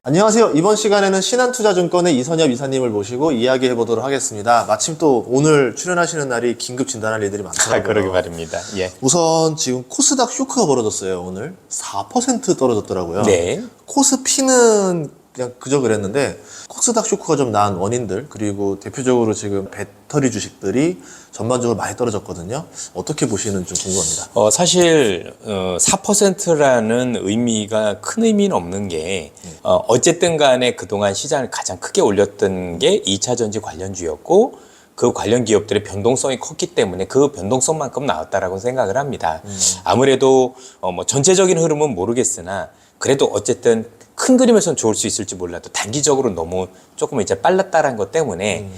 안녕하세요. 이번 시간에는 신한투자증권의 이선엽 이사님을 모시고 이야기해 보도록 하겠습니다. 마침 또 오늘 출연하시는 날이 긴급 진단할 일들이 많더라고요. 그러게 말입니다. 예. 우선 지금 코스닥 쇼크가 벌어졌어요. 오늘 4% 떨어졌더라고요. 네. 코스피는 그냥 그저 그랬는데 코스닥 쇼크가 좀 난 원인들, 그리고 대표적으로 지금 배터리 주식들이 전반적으로 많이 떨어졌거든요. 어떻게 보시는 좀 궁금합니다. 사실 4%라는 의미가 큰 의미는 없는 게 어쨌든 간에 그동안 시장을 가장 크게 올렸던 게 2차 전지 관련주였고, 그 관련 기업들의 변동성이 컸기 때문에 그 변동성만큼 나왔다라고 생각을 합니다. 아무래도 뭐 전체적인 흐름은 모르겠으나 그래도 어쨌든 큰 그림에서는 좋을 수 있을지 몰라도 단기적으로 너무 조금 이제 빨랐다는 것 때문에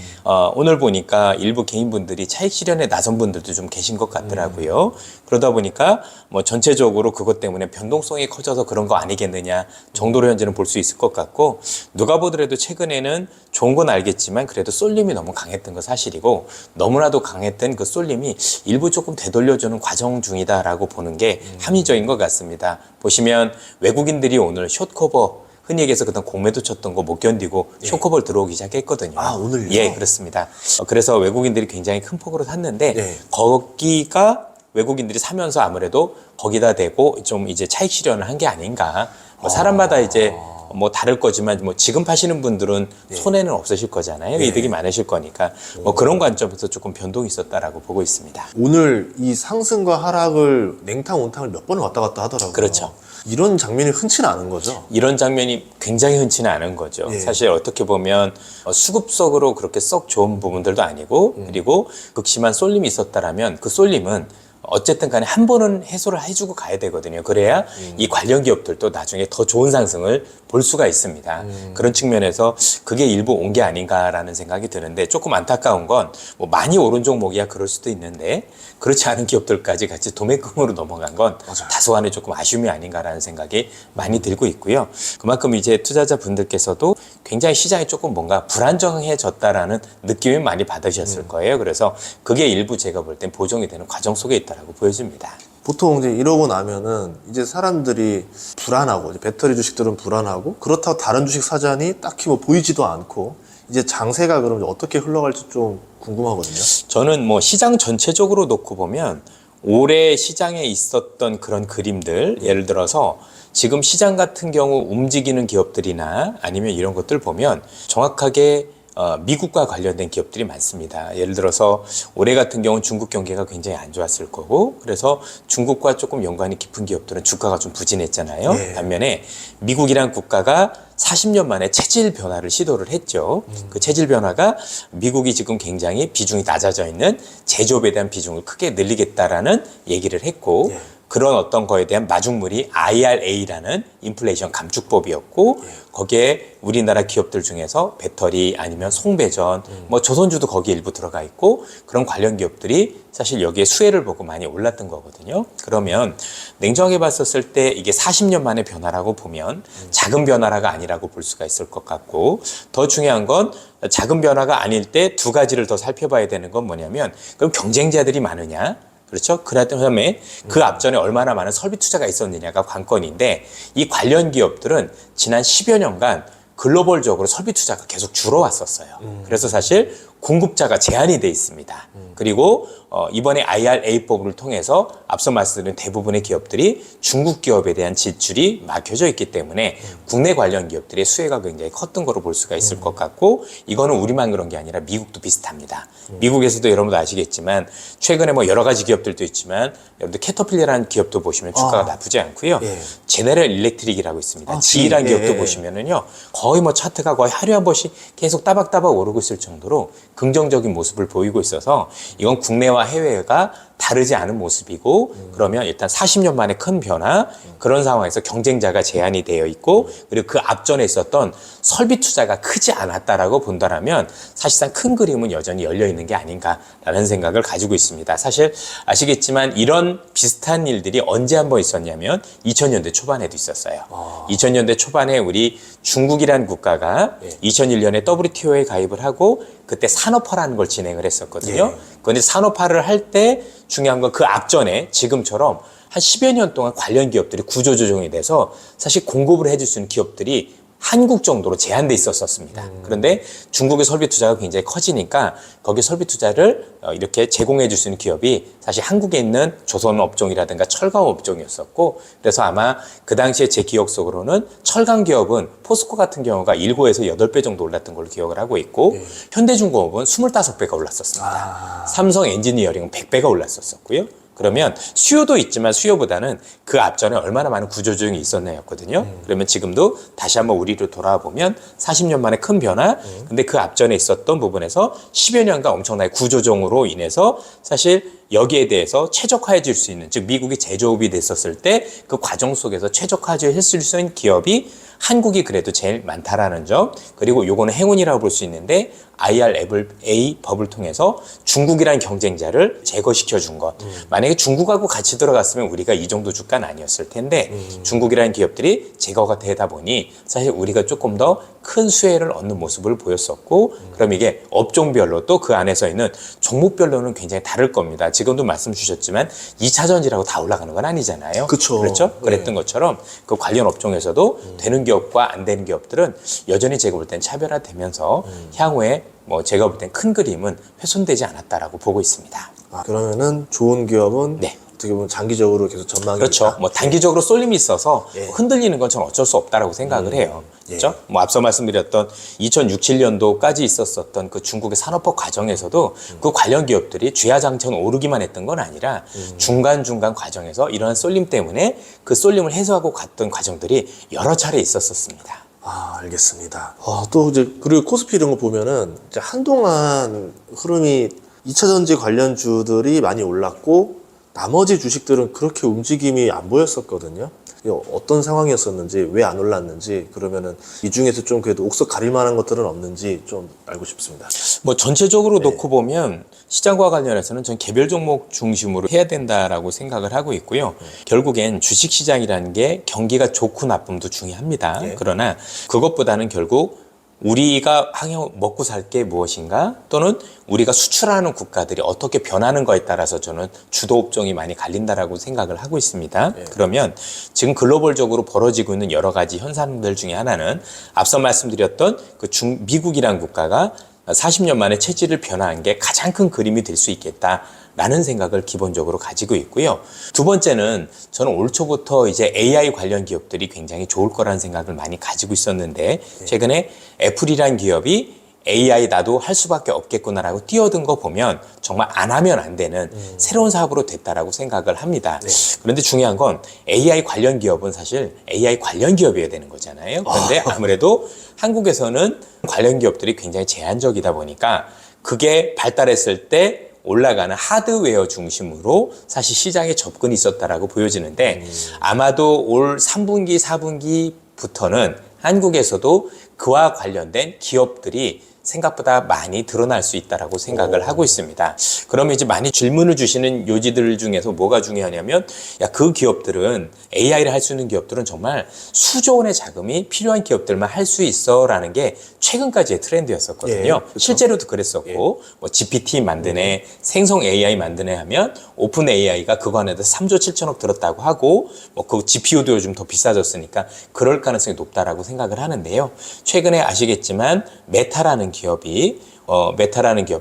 오늘 보니까 일부 개인분들이 차익 실현에 나선 분들도 좀 계신 것 같더라고요. 그러다 보니까 뭐 전체적으로 그것 때문에 변동성이 커져서 그런 거 아니겠느냐 정도로 현재는 볼 수 있을 것 같고, 누가 보더라도 최근에는 좋은 건 알겠지만 그래도 쏠림이 너무 강했던 건 사실이고, 너무나도 강했던 그 쏠림이 일부 조금 되돌려주는 과정 중이다라고 보는 게 합리적인 것 같습니다. 보시면 외국인들이 오늘 숏커버, 흔히 얘기해서 그동안 공매도 쳤던 거 못 견디고 숏커버를 들어오기 시작했거든요. 아, 오늘요? 예, 그렇습니다. 그래서 외국인들이 굉장히 큰 폭으로 샀는데 네. 거기가 외국인들이 사면서 아무래도 거기다 대고 좀 이제 차익 실현을 한 게 아닌가. 뭐 사람마다 이제 뭐 다를 거지만 뭐 지금 파시는 분들은 손해는 없으실 거잖아요. 이득이 많으실 거니까 뭐 그런 관점에서 조금 변동이 있었다라고 보고 있습니다. 오늘 이 상승과 하락을 냉탕 온탕을 몇 번을 왔다 갔다 하더라고요. 그렇죠. 이런 장면이 흔치는 않은 거죠. 이런 장면이 굉장히 흔치는 않은 거죠. 예. 사실 어떻게 보면 수급적으로 그렇게 썩 좋은 부분들도 아니고, 그리고 극심한 쏠림이 있었다라면 그 쏠림은 어쨌든 간에 한 번은 해소를 해주고 가야 되거든요. 그래야 이 관련 기업들도 나중에 더 좋은 상승을 볼 수가 있습니다. 그런 측면에서 그게 일부 온 게 아닌가라는 생각이 드는데, 조금 안타까운 건 뭐 많이 오른 종목이야 그럴 수도 있는데 그렇지 않은 기업들까지 같이 도매금으로 넘어간 건 다소간에 조금 아쉬움이 아닌가라는 생각이 많이 들고 있고요. 그만큼 이제 투자자 분들께서도 굉장히 시장이 조금 뭔가 불안정해졌다라는 느낌을 많이 받으셨을 거예요. 그래서 그게 일부 제가 볼 땐 보정이 되는 과정 속에 있다라고 보여집니다. 보통 이제 이러고 나면은 이제 사람들이 불안하고, 이제 배터리 주식들은 불안하고, 그렇다고 다른 주식 사자니 딱히 뭐 보이지도 않고, 이제 장세가 그럼 어떻게 흘러갈지 좀 궁금하거든요. 저는 뭐 시장 전체적으로 놓고 보면 올해 시장에 있었던 그런 그림들, 예를 들어서 지금 시장 같은 경우 움직이는 기업들이나 아니면 이런 것들 보면 정확하게 미국과 관련된 기업들이 많습니다. 예를 들어서 올해 같은 경우는 중국 경기가 굉장히 안 좋았을 거고, 그래서 중국과 조금 연관이 깊은 기업들은 주가가 좀 부진했잖아요. 네. 반면에 미국이란 국가가 40년 만에 체질 변화를 시도를 했죠. 그 체질 변화가 미국이 지금 굉장히 비중이 낮아져 있는 제조업에 대한 비중을 크게 늘리겠다라는 얘기를 했고, 그런 어떤 거에 대한 마중물이 IRA라는 인플레이션 감축법이었고, 거기에 우리나라 기업들 중에서 배터리 아니면 송배전, 뭐 조선주도 거기에 일부 들어가 있고, 그런 관련 기업들이 사실 여기에 수혜를 보고 많이 올랐던 거거든요. 그러면 냉정하게 봤었을 때 이게 40년 만의 변화라고 보면 작은 변화가 아니라고 볼 수가 있을 것 같고, 더 중요한 건 작은 변화가 아닐 때 두 가지를 더 살펴봐야 되는 건 뭐냐면, 그럼 경쟁자들이 많으냐? 그렇죠? 그다음에 그 앞전에 얼마나 많은 설비 투자가 있었느냐가 관건인데, 이 관련 기업들은 지난 10여 년간 글로벌적으로 설비 투자가 계속 줄어왔었어요. 그래서 사실 공급자가 제한이 돼 있습니다. 그리고 이번에 IRA법을 통해서 앞서 말씀드린 대부분의 기업들이 중국 기업에 대한 지출이 막혀져 있기 때문에 국내 관련 기업들의 수혜가 굉장히 컸던 거로 볼 수가 있을 것 같고, 이거는 우리만 그런 게 아니라 미국도 비슷합니다. 미국에서도 여러분도 아시겠지만 최근에 뭐 여러 가지 기업들도 있지만, 여러분들 캐터필러라는 기업도 보시면 주가가 나쁘지 않고요. 제네럴 일렉트릭이라고 있습니다. GE라는 기업도 보시면은요, 거의 뭐 차트가 거의 하루에 한 번씩 계속 따박따박 오르고 있을 정도로 긍정적인 모습을 보이고 있어서, 이건 국내와 해외가 다르지 않은 모습이고, 그러면 일단 40년 만에 큰 변화, 그런 상황에서 경쟁자가 제한이 되어 있고, 그리고 그 앞전에 있었던 설비 투자가 크지 않았다라고 본다라면 사실상 큰 그림은 여전히 열려 있는 게 아닌가라는 생각을 가지고 있습니다. 사실 아시겠지만 이런 비슷한 일들이 언제 한번 있었냐면 2000년대 초반에도 있었어요. 2000년대 초반에 우리 중국이라는 국가가 2001년에 WTO에 가입을 하고, 그때 산업화라는 걸 진행을 했었거든요. 그런데 산업화를 할 때 중요한 건 그 앞전에 지금처럼 한 10여 년 동안 관련 기업들이 구조조정이 돼서 사실 공급을 해줄 수 있는 기업들이 한국 정도로 제한돼 있었습니다. 그런데 중국의 설비 투자가 굉장히 커지니까 거기 설비 투자를 이렇게 제공해 줄 수 있는 기업이 사실 한국에 있는 조선 업종이라든가 철강 업종이었었고, 그래서 아마 그 당시에 제 기억 속으로는 철강 기업은 포스코 같은 경우가 7에서 8배 정도 올랐던 걸로 기억을 하고 있고, 현대중공업은 25배가 올랐었습니다. 삼성 엔지니어링은 100배가 올랐었고요. 그러면 수요도 있지만 수요보다는 그 앞전에 얼마나 많은 구조조정이 있었나였거든요. 그러면 지금도 다시 한번 우리로 돌아보면 40년 만에 큰 변화, 근데 그 앞전에 있었던 부분에서 10여 년간 엄청나게 구조조정으로 인해서 사실 여기에 대해서 최적화해 줄 수 있는, 즉 미국이 제조업이 됐었을 때 그 과정 속에서 최적화해 줄 수 있는 기업이 한국이 그래도 제일 많다라는 점, 그리고 요거는 행운이라고 볼 수 있는데 IRA 법을 통해서 중국이라는 경쟁자를 제거시켜 준 것. 만약에 중국하고 같이 들어갔으면 우리가 이 정도 주가는 아니었을 텐데 중국이라는 기업들이 제거가 되다 보니 사실 우리가 조금 더 큰 수혜를 얻는 모습을 보였었고, 그럼 이게 업종별로 또 그 안에서 있는 종목별로는 굉장히 다를 겁니다. 지금도 말씀 주셨지만 2차 전지라고 다 올라가는 건 아니잖아요. 그쵸. 그렇죠? 그랬던 것처럼 그 관련 업종에서도 되는 기업과 안 되는 기업들은 여전히 제가 볼 땐 차별화되면서 향후에 뭐 제가 볼 땐 큰 그림은 훼손되지 않았다라고 보고 있습니다. 그러면은 좋은 기업은 네. 어떻게 보면 장기적으로 계속 전망이 그렇죠. 있다. 뭐 단기적으로 쏠림이 있어서 예. 흔들리는 건 전 어쩔 수 없다라고 생각을 해요. 그렇죠? 뭐 앞서 말씀드렸던 2006, 7년도까지 있었었던 그 중국의 산업화 과정에서도 그 관련 기업들이 주야장천 오르기만 했던 건 아니라 중간중간 과정에서 이러한 쏠림 때문에 그 쏠림을 해소하고 갔던 과정들이 여러 차례 있었었습니다. 알겠습니다. 또 이제 그리고 코스피 이런 거 보면은 이제 한동안 흐름이 2차 전지 관련주들이 많이 올랐고 나머지 주식들은 그렇게 움직임이 안 보였었거든요. 이게 어떤 상황이었었는지, 왜 안 올랐는지, 그러면은 이 중에서 좀 그래도 옥석 가릴 만한 것들은 없는지 좀 알고 싶습니다. 뭐 전체적으로 놓고 보면 시장과 관련해서는 전 개별 종목 중심으로 해야 된다라고 생각을 하고 있고요. 결국엔 주식시장이라는 게 경기가 좋고 나쁨도 중요합니다. 그러나 그것보다는 결국 우리가 먹고 살 게 무엇인가, 또는 우리가 수출하는 국가들이 어떻게 변하는 거에 따라서 저는 주도 업종이 많이 갈린다라고 생각을 하고 있습니다. 그러면 지금 글로벌적으로 벌어지고 있는 여러 가지 현상들 중에 하나는 앞서 말씀드렸던 그 미국이라는 국가가 40년 만에 체질을 변화한 게 가장 큰 그림이 될 수 있겠다라는 생각을 기본적으로 가지고 있고요. 두 번째는 저는 올 초부터 이제 AI 관련 기업들이 굉장히 좋을 거라는 생각을 많이 가지고 있었는데, 최근에 애플이란 기업이 AI 나도 할 수밖에 없겠구나라고 뛰어든 거 보면 정말 안 하면 안 되는 새로운 사업으로 됐다라고 생각을 합니다. 그런데 중요한 건 AI 관련 기업은 사실 AI 관련 기업이어야 되는 거잖아요. 그런데 아무래도 한국에서는 관련 기업들이 굉장히 제한적이다 보니까 그게 발달했을 때 올라가는 하드웨어 중심으로 사실 시장에 접근이 있었다라고 보여지는데, 아마도 올 3분기, 4분기부터는 한국에서도 그와 관련된 기업들이 생각보다 많이 드러날 수 있다라고 생각을 하고 있습니다. 그러면 이제 많이 질문을 주시는 요지들 중에서 뭐가 중요하냐면, 그 기업들은 AI를 할 수 있는 기업들은 정말 수조 원의 자금이 필요한 기업들만 할 수 있어라는 게 최근까지의 트렌드였었거든요. 그렇죠. 실제로도 그랬었고, 뭐 GPT 만드네, 생성 AI 만드네 하면 오픈 AI가 그거 안에도 3조 7천억 들었다고 하고, 뭐 그 GPU도 요즘 더 비싸졌으니까 그럴 가능성이 높다라고 생각을 하는데요. 최근에 아시겠지만 메타라는 기업이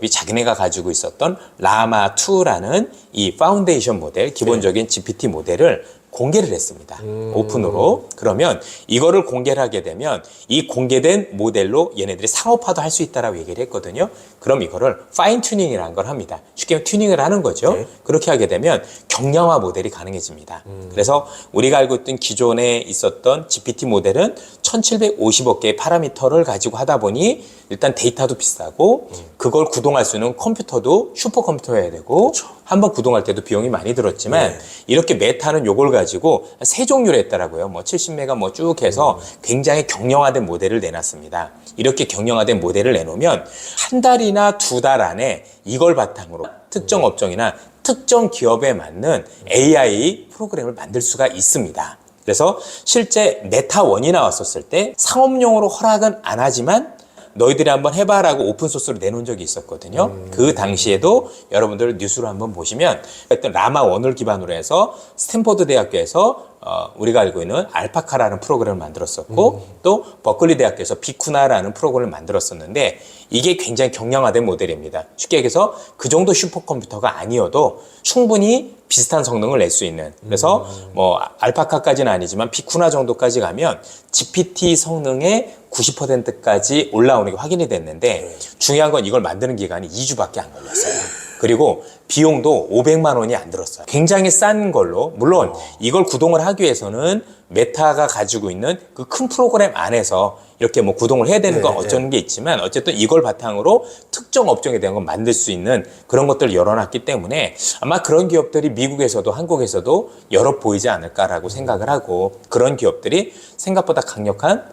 자기네가 가지고 있었던 라마2라는 이 파운데이션 모델, 기본적인 GPT 모델을 공개를 했습니다. 오픈으로. 그러면 이거를 공개를 하게 되면 이 공개된 모델로 얘네들이 상업화도 할 수 있다라고 얘기를 했거든요. 그럼 이거를 파인 튜닝이라는 걸 합니다. 쉽게 말하면 튜닝을 하는 거죠. 그렇게 하게 되면 경량화 모델이 가능해집니다. 그래서 우리가 알고 있던 기존에 있었던 GPT 모델은 1750억 개의 파라미터를 가지고 하다 보니 일단 데이터도 비싸고 그걸 구동할 수 있는 컴퓨터도 슈퍼컴퓨터여야 되고, 한번 구동할 때도 비용이 많이 들었지만 이렇게 메타는 요걸 가지고 세 종류를 했더라고요. 뭐 70메가 뭐 쭉 해서 굉장히 경량화된 모델을 내놨습니다. 이렇게 경량화된 모델을 내놓으면 한 달이나 두 달 안에 이걸 바탕으로 특정 업종이나 특정 기업에 맞는 AI 프로그램을 만들 수가 있습니다. 그래서 실제 메타1이 나왔었을 때 상업용으로 허락은 안 하지만 너희들이 한번 해봐라고 오픈소스로 내놓은 적이 있었거든요. 그 당시에도 여러분들 뉴스로 한번 보시면 어떤 라마 원을 기반으로 해서 스탠퍼드 대학교에서 우리가 알고 있는 알파카라는 프로그램을 만들었었고 또 버클리 대학교에서 비쿠나라는 프로그램을 만들었었는데 이게 굉장히 경량화된 모델입니다. 쉽게 얘기해서 그 정도 슈퍼컴퓨터가 아니어도 충분히 비슷한 성능을 낼 수 있는, 그래서 뭐 알파카까지는 아니지만 비쿠나 정도까지 가면 GPT 성능의 90%까지 올라오는 게 확인이 됐는데 중요한 건 이걸 만드는 기간이 2주밖에 안 걸렸어요. 그리고 비용도 500만 원이 안 들었어요. 굉장히 싼 걸로, 물론 이걸 구동을 하기 위해서는 메타가 가지고 있는 그 큰 프로그램 안에서 이렇게 뭐 구동을 해야 되는 건 어쩌는 게 있지만 어쨌든 이걸 바탕으로 특정 업종에 대한 건 만들 수 있는 그런 것들을 열어놨기 때문에 아마 그런 기업들이 미국에서도 한국에서도 여러 보이지 않을까라고 생각을 하고, 그런 기업들이 생각보다 강력한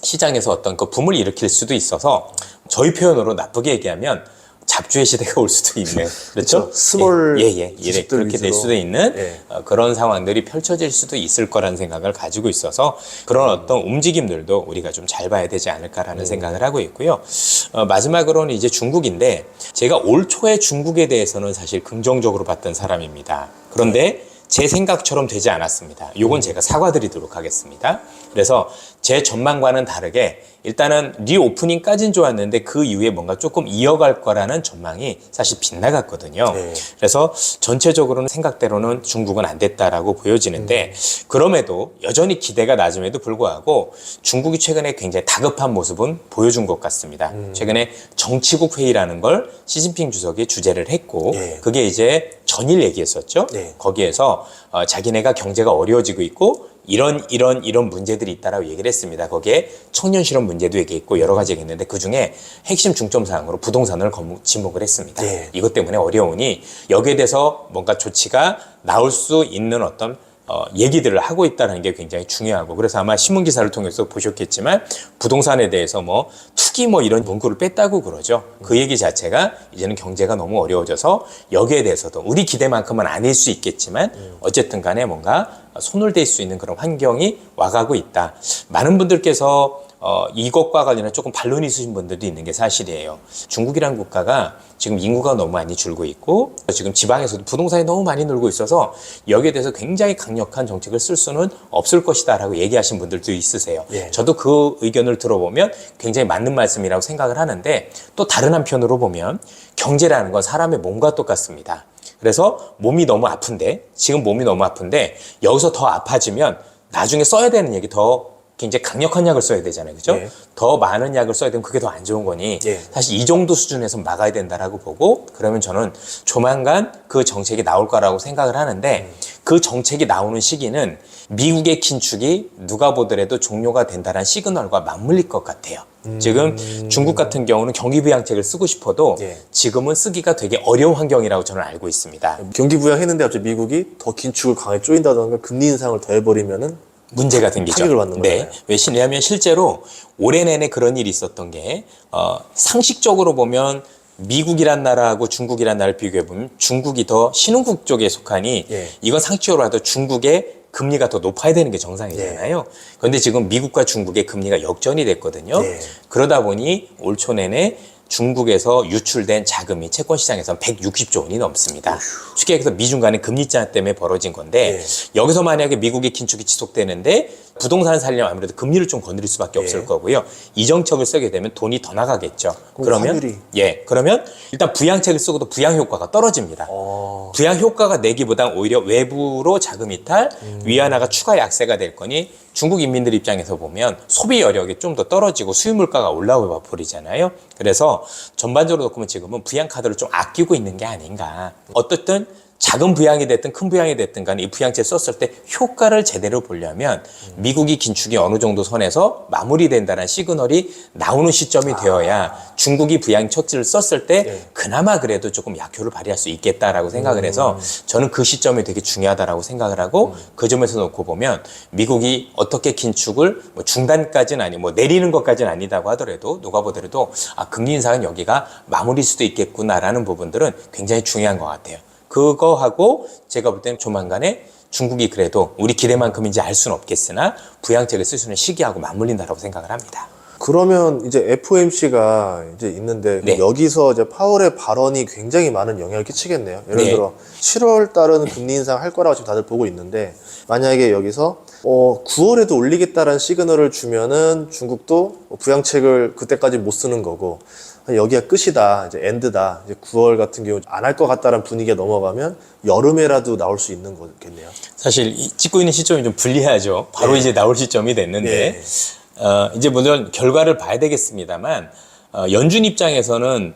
시장에서 어떤 그 붐을 일으킬 수도 있어서 저희 표현으로 나쁘게 얘기하면 잡주의 시대가 올 수도 있는, 그렇죠? 스몰 예, 그렇게 될 수도 있는 그런 상황들이 펼쳐질 수도 있을 거라는 생각을 가지고 있어서 그런 어떤 움직임들도 우리가 좀 잘 봐야 되지 않을까라는 생각을 하고 있고요. 마지막으로는 이제 중국인데, 제가 올 초에 중국에 대해서는 사실 긍정적으로 봤던 사람입니다. 그런데 제 생각처럼 되지 않았습니다. 요건 제가 사과드리도록 하겠습니다. 그래서 제 전망과는 다르게 일단은 리오프닝까지는 좋았는데 그 이후에 뭔가 조금 이어갈 거라는 전망이 사실 빗나갔거든요. 그래서 전체적으로는 생각대로는 중국은 안 됐다라고 보여지는데 그럼에도 여전히 기대가 낮음에도 불구하고 중국이 최근에 굉장히 다급한 모습은 보여준 것 같습니다. 최근에 정치국 회의라는 걸 시진핑 주석이 주재를 했고 그게 이제 전일 얘기했었죠. 거기에서 자기네가 경제가 어려워지고 있고 이런 문제들이 있다라고 얘기를 했습니다. 거기에 청년 실업 문제도 얘기했고 여러 가지 얘기했는데 그중에 핵심 중점 사항으로 부동산을 지목을 했습니다. 이것 때문에 어려우니 여기에 대해서 뭔가 조치가 나올 수 있는 어떤 얘기들을 하고 있다는 게 굉장히 중요하고, 그래서 아마 신문 기사를 통해서 보셨겠지만 부동산에 대해서 뭐 투기 뭐 이런 문구를 뺐다고 그러죠. 그 얘기 자체가 이제는 경제가 너무 어려워져서 여기에 대해서도 우리 기대만큼은 아닐 수 있겠지만 어쨌든 간에 뭔가 손을 댈 수 있는 그런 환경이 와가고 있다. 많은 분들께서 이것과 관련해 조금 반론이 있으신 분들도 있는 게 사실이에요. 중국이라는 국가가 지금 인구가 너무 많이 줄고 있고 지금 지방에서도 부동산이 너무 많이 늘고 있어서 여기에 대해서 굉장히 강력한 정책을 쓸 수는 없을 것이다 라고 얘기하신 분들도 있으세요. 저도 그 의견을 들어보면 굉장히 맞는 말씀이라고 생각을 하는데, 또 다른 한편으로 보면 경제라는 건 사람의 몸과 똑같습니다. 그래서 몸이 너무 아픈데, 지금 몸이 너무 아픈데 여기서 더 아파지면 나중에 써야 되는 얘기 더 굉장히 강력한 약을 써야 되잖아요. 그죠? 더 많은 약을 써야 되면 그게 더 안 좋은 거니 사실 이 정도 수준에서 막아야 된다라고 보고, 그러면 저는 조만간 그 정책이 나올 거라고 생각을 하는데 그 정책이 나오는 시기는 미국의 긴축이 누가 보더라도 종료가 된다는 시그널과 맞물릴 것 같아요. 지금 중국 같은 경우는 경기 부양책을 쓰고 싶어도 지금은 쓰기가 되게 어려운 환경이라고 저는 알고 있습니다. 경기 부양했는데 갑자기 미국이 더 긴축을 강하게 쪼인다던가 금리 인상을 더 해버리면은 문제가 생기죠. 타격을 받는 거예요. 왜냐하면 실제로 올해 내내 그런 일이 있었던 게 상식적으로 보면 미국이란 나라하고 중국이란 나라를 비교해 보면 중국이 더 신흥국 쪽에 속하니 이건 상식적으로 봐도 중국의 금리가 더 높아야 되는 게 정상이잖아요. 그런데 지금 미국과 중국의 금리가 역전이 됐거든요. 그러다 보니 올 초 내내 중국에서 유출된 자금이 채권 시장에서 160조 원이 넘습니다. 쉽게 얘기해서 미중 간의 금리 차 때문에 벌어진 건데 여기서 만약에 미국의 긴축이 지속되는데 부동산을 살려면 아무래도 금리를 좀 건드릴 수밖에 없을 거고요. 이 정책을 쓰게 되면 돈이 더 나가겠죠. 그러면 그러면 일단 부양책을 쓰고도 부양 효과가 떨어집니다. 부양 효과가 내기보단 오히려 외부로 자금 이탈, 위안화가 추가 약세가 될 거니 중국 인민들 입장에서 보면 소비 여력이 좀 더 떨어지고 수입 물가가 올라와 버리잖아요. 그래서 전반적으로 놓고 보면 지금은 부양 카드를 좀 아끼고 있는 게 아닌가. 어떻든 작은 부양이 됐든 큰 부양이 됐든 간에 이 부양책 썼을 때 효과를 제대로 보려면 미국이 긴축이 어느 정도 선에서 마무리된다는 시그널이 나오는 시점이 되어야 중국이 부양 처치를 썼을 때 그나마 그래도 조금 약효를 발휘할 수 있겠다라고 생각을 해서 저는 그 시점이 되게 중요하다라고 생각을 하고, 그 점에서 놓고 보면 미국이 어떻게 긴축을 뭐 중단까지는 아니고 뭐 내리는 것까지는 아니다고 하더라도 누가 보더라도 금리 인상은 여기가 마무리일 수도 있겠구나라는 부분들은 굉장히 중요한 것 같아요. 그거하고 제가 볼 때는 조만간에 중국이 그래도 우리 기대만큼인지 알 수는 없겠으나 부양책을 쓸 수 있는 시기하고 맞물린다라고 생각을 합니다. 그러면 이제 FOMC가 이제 있는데 네. 여기서 이제 파월의 발언이 굉장히 많은 영향을 끼치겠네요. 예를 네. 들어 7월 달은 금리 인상 할 거라고 지금 다들 보고 있는데 만약에 여기서 9월에도 올리겠다라는 시그널을 주면은 중국도 부양책을 그때까지 못 쓰는 거고 여기가 끝이다, 이제 엔드다. 이제 9월 같은 경우 안 할 것 같다라는 분위기가 넘어가면 여름에라도 나올 수 있는 거겠네요. 사실 찍고 있는 시점이 좀 불리하죠. 바로 이제 나올 시점이 됐는데 이제 물론 결과를 봐야 되겠습니다만 연준 입장에서는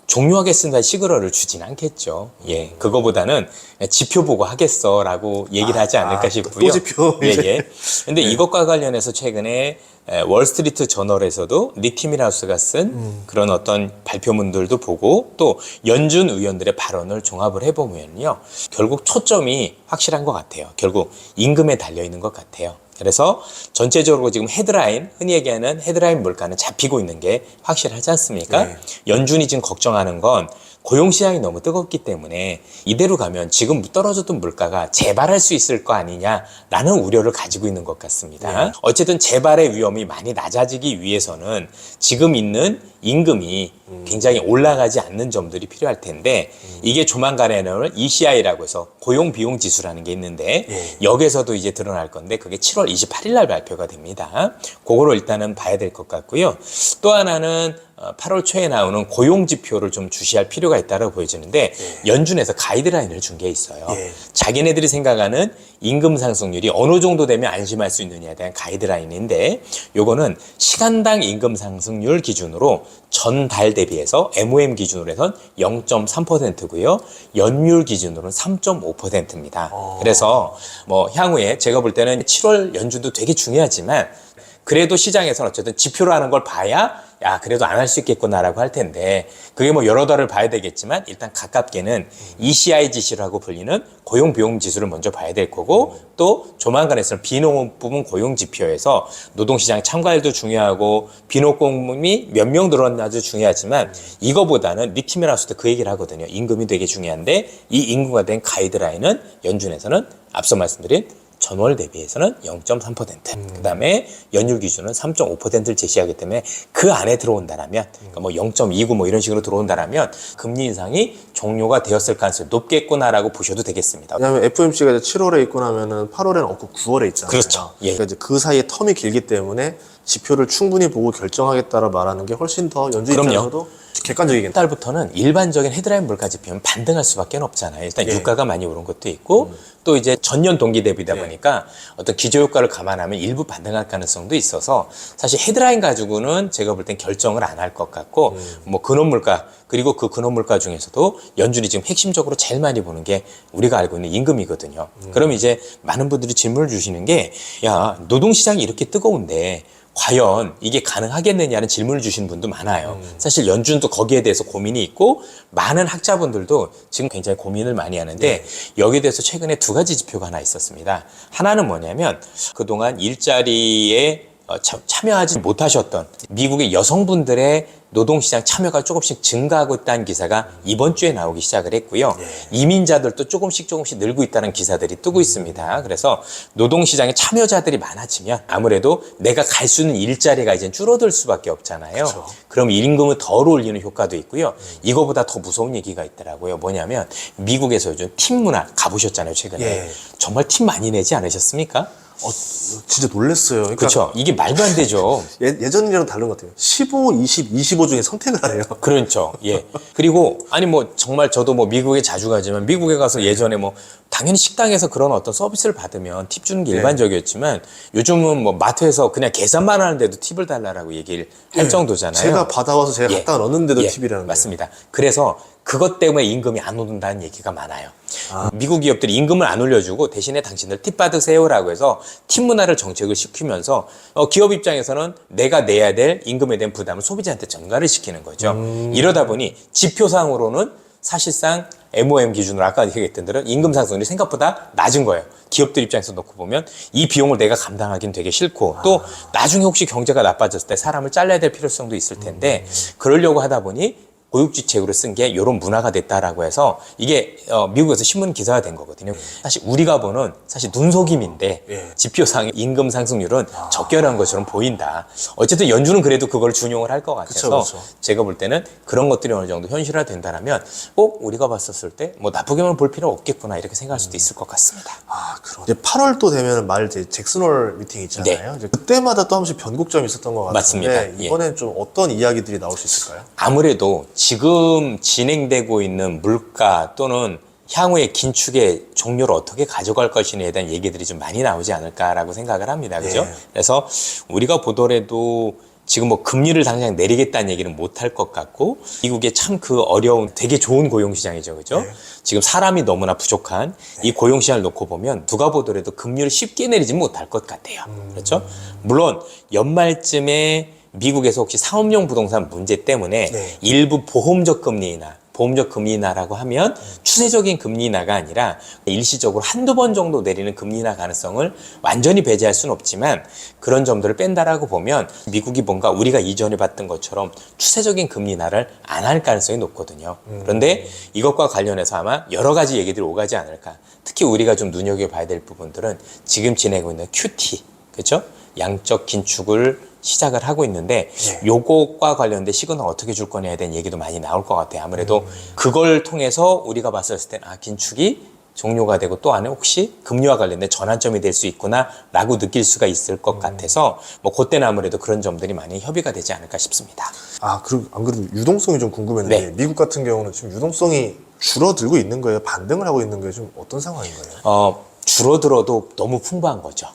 종료하겠습니다 시그널을 주진 않겠죠. 예, 그거보다는 지표 보고 하겠어라고 얘기를 하지 않을까 싶고요. 또 지표. 예, 예. 근데 이것과 관련해서 최근에 월스트리트 저널에서도 닉 티밀하우스가 쓴 그런 어떤 발표문들도 보고 또 연준 의원들의 발언을 종합을 해보면요. 결국 초점이 확실한 것 같아요. 결국 임금에 달려 있는 것 같아요. 그래서 전체적으로 지금 헤드라인, 흔히 얘기하는 헤드라인 물가는 잡히고 있는 게 확실하지 않습니까? 네. 연준이 지금 걱정하는 건 고용시장이 너무 뜨겁기 때문에 이대로 가면 지금 떨어졌던 물가가 재발할 수 있을 거 아니냐라는 우려를 가지고 있는 것 같습니다. 네. 어쨌든 재발의 위험이 많이 낮아지기 위해서는 지금 있는 임금이 굉장히 올라가지 않는 점들이 필요할 텐데 이게 조만간에는 ECI라고 해서 고용비용지수라는 게 있는데 예. 여기에서도 이제 드러날 건데 그게 7월 28일 날 발표가 됩니다. 그거를 일단은 봐야 될 것 같고요. 또 하나는 8월 초에 나오는 고용지표를 좀 주시할 필요가 있다고 보여지는데 연준에서 가이드라인을 준 게 있어요. 예. 자기네들이 생각하는 임금 상승률이 어느 정도 되면 안심할 수 있느냐에 대한 가이드라인인데 요거는 시간당 임금 상승률 기준으로 전달 대비해서 MOM 기준으로 해선 0.3%고요. 연율 기준으로는 3.5%입니다. 그래서 뭐 향후에 제가 볼 때는 7월 연준도 되게 중요하지만 그래도 시장에서는 어쨌든 지표로 하는 걸 봐야 야 그래도 안 할 수 있겠구나라고 할 텐데 그게 뭐 여러 달을 봐야 되겠지만 일단 가깝게는 ECI 지수라고 불리는 고용비용지수를 먼저 봐야 될 거고 또 조만간에서는 비농업 부분 고용지표에서 노동시장 참가율도 중요하고 비농업공이 몇 명 늘어나도 중요하지만 이거보다는 닉 티밀하우스도 그 얘기를 하거든요. 임금이 되게 중요한데 이 임금과 된 가이드라인은 연준에서는 앞서 말씀드린 전월 대비해서는 0.3%. 그다음에 연율 기준은 3.5%를 제시하기 때문에 그 안에 들어온다라면 그러니까 뭐 0.29 뭐 이런 식으로 들어온다라면 금리 인상이 종료가 되었을 가능성이 높겠구나라고 보셔도 되겠습니다. 왜냐하면 FOMC가 이제 7월에 있고 나면은 8월에는 없고 9월에 있잖아요. 그렇죠. 예. 그러니까 이제 그 사이에 텀이 길기 때문에 지표를 충분히 보고 결정하겠다라 말하는 게 훨씬 더 연준 그럼요. 입장에서도 객관적이겠네요. 달부터는 일반적인 헤드라인 물가 지표는 반등할 수밖에 없잖아요. 일단 예. 유가가 많이 오른 것도 있고 또 이제 전년 동기 대비다 예. 보니까 어떤 기저 효과를 감안하면 일부 반등할 가능성도 있어서 사실 헤드라인 가지고는 제가 볼 땐 결정을 안 할 것 같고 뭐 근원 물가 그리고 그 근원 물가 중에서도 연준이 지금 핵심적으로 제일 많이 보는 게 우리가 알고 있는 임금이거든요. 그럼 이제 많은 분들이 질문을 주시는 게 야 노동시장이 이렇게 뜨거운데 과연 이게 가능하겠느냐는 질문을 주시는 분도 많아요. 사실 연준도 거기에 대해서 고민이 있고 많은 학자분들도 지금 굉장히 고민을 많이 하는데 여기에 대해서 최근에 두 가지 지표가 하나 있었습니다. 하나는 뭐냐면 그동안 일자리에 참여하지 못하셨던 미국의 여성분들의 노동시장 참여가 조금씩 증가하고 있다는 기사가 이번 주에 나오기 시작을 했고요. 이민자들도 조금씩 늘고 있다는 기사들이 뜨고 있습니다. 그래서 노동시장에 참여자들이 많아지면 아무래도 내가 갈 수 있는 일자리가 이제 줄어들 수밖에 없잖아요. 그쵸. 그럼 임금을 덜 올리는 효과도 있고요. 이거보다 더 무서운 얘기가 있더라고요. 뭐냐면 미국에서 요즘 팀 문화 가보셨잖아요. 최근에. 예. 정말 팀 많이 내지 않으셨습니까? 진짜 놀랐어요. 그러니까 그렇죠. 이게 말도 안 되죠. 예전이랑 다른 것 같아요. 15, 20, 25 중에 선택을 하래요. 그렇죠. 예. 그리고 아니 뭐 정말 저도 뭐 미국에 자주 가지만 미국에 가서 예전에 뭐 당연히 식당에서 그런 어떤 서비스를 받으면 팁 주는 게 일반적이었지만 요즘은 뭐 마트에서 그냥 계산만 하는데도 팁을 달라라고 얘기를 할 정도잖아요. 제가 받아와서 제가 예. 갖다 넣었는데도 예, 팁이라는 거예요. 맞습니다. 그래서 그것 때문에 임금이 안 오른다는 얘기가 많아요. 미국 기업들이 임금을 안 올려주고 대신에 당신들 팁 받으세요라고 해서 팁 문화를 정책을 시키면서 기업 입장에서는 내가 내야 될 임금에 대한 부담을 소비자한테 전가를 시키는 거죠. 이러다 보니 지표상으로는 사실상 MOM 기준으로 아까 얘기했던 대로 임금 상승률이 생각보다 낮은 거예요. 기업들 입장에서 놓고 보면 이 비용을 내가 감당하기는 되게 싫고 또 나중에 혹시 경제가 나빠졌을 때 사람을 잘라야 될 필요성도 있을 텐데 그러려고 하다 보니 고육지책으로 쓴 게 이런 문화가 됐다라고 해서 이게 미국에서 신문 기사가 된 거거든요. 사실 우리가 보는 사실 눈속임인데 예. 지표상 임금 상승률은 적결한 것처럼 보인다. 어쨌든 연준은 그래도 그걸 준용을 할 것 같아서 그쵸. 제가 볼 때는 그런 것들이 어느 정도 현실화 된다면 꼭 우리가 봤었을 때 뭐 나쁘게만 볼 필요 없겠구나 이렇게 생각할 수도 있을 것 같습니다. 아, 그럼 이제 8월 또 되면 말 이제 잭슨홀 미팅 있잖아요. 이제 그때마다 또 한 번씩 변곡점이 있었던 것 같은데 맞습니다. 예. 이번엔 좀 어떤 이야기들이 나올 수 있을까요? 아무래도 지금 진행되고 있는 물가 또는 향후의 긴축의 종료를 어떻게 가져갈 것이냐에 대한 얘기들이 좀 많이 나오지 않을까라고 생각을 합니다. 그죠? 예. 그래서 우리가 보더라도 지금 뭐 금리를 당장 내리겠다는 얘기는 못 할 것 같고 미국의 참 그 어려운 되게 좋은 고용시장이죠. 그죠? 네. 지금 사람이 너무나 부족한 이 고용시장을 놓고 보면 누가 보더라도 금리를 쉽게 내리지 못할 것 같아요. 그렇죠? 물론 연말쯤에 미국에서 혹시 상업용 부동산 문제 때문에 네. 일부 보험적 금리 인하라고 하면 추세적인 금리 인하가 아니라 일시적으로 한두 번 정도 내리는 금리 인하 가능성을 완전히 배제할 수는 없지만 그런 점들을 뺀다라고 보면 미국이 뭔가 우리가 이전에 봤던 것처럼 추세적인 금리 인하를 안 할 가능성이 높거든요. 그런데 이것과 관련해서 아마 여러 가지 얘기들이 오가지 않을까. 특히 우리가 좀 눈여겨봐야 될 부분들은 지금 지내고 있는 QT, 그렇죠? 양적 긴축을 시작을 하고 있는데 네. 요것과 관련된 시그널 어떻게 줄 거냐에 대한 얘기도 많이 나올 것 같아요. 아무래도 그걸 통해서 우리가 봤을 때는 긴축이 종료가 되고 또 안에 혹시 금리와 관련된 전환점이 될 수 있구나라고 느낄 수가 있을 것 같아서 뭐 그때는 아무래도 그런 점들이 많이 협의가 되지 않을까 싶습니다. 아, 그리고 안 그래도 유동성이 좀 궁금했는데 네. 미국 같은 경우는 지금 유동성이 줄어들고 있는 거예요? 반등을 하고 있는 거예요? 좀 어떤 상황인 거예요? 줄어들어도 너무 풍부한 거죠.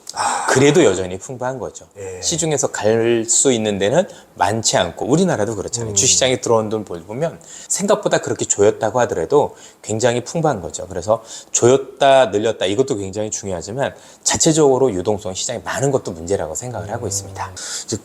그래도 여전히 풍부한 거죠. 예. 시중에서 갈 수 있는 데는 많지 않고 우리나라도 그렇잖아요. 주시장에 들어온 돈 보면 생각보다 그렇게 조였다고 하더라도 굉장히 풍부한 거죠. 그래서 조였다 늘렸다 이것도 굉장히 중요하지만 자체적으로 유동성 시장이 많은 것도 문제라고 생각을 하고 있습니다. 이제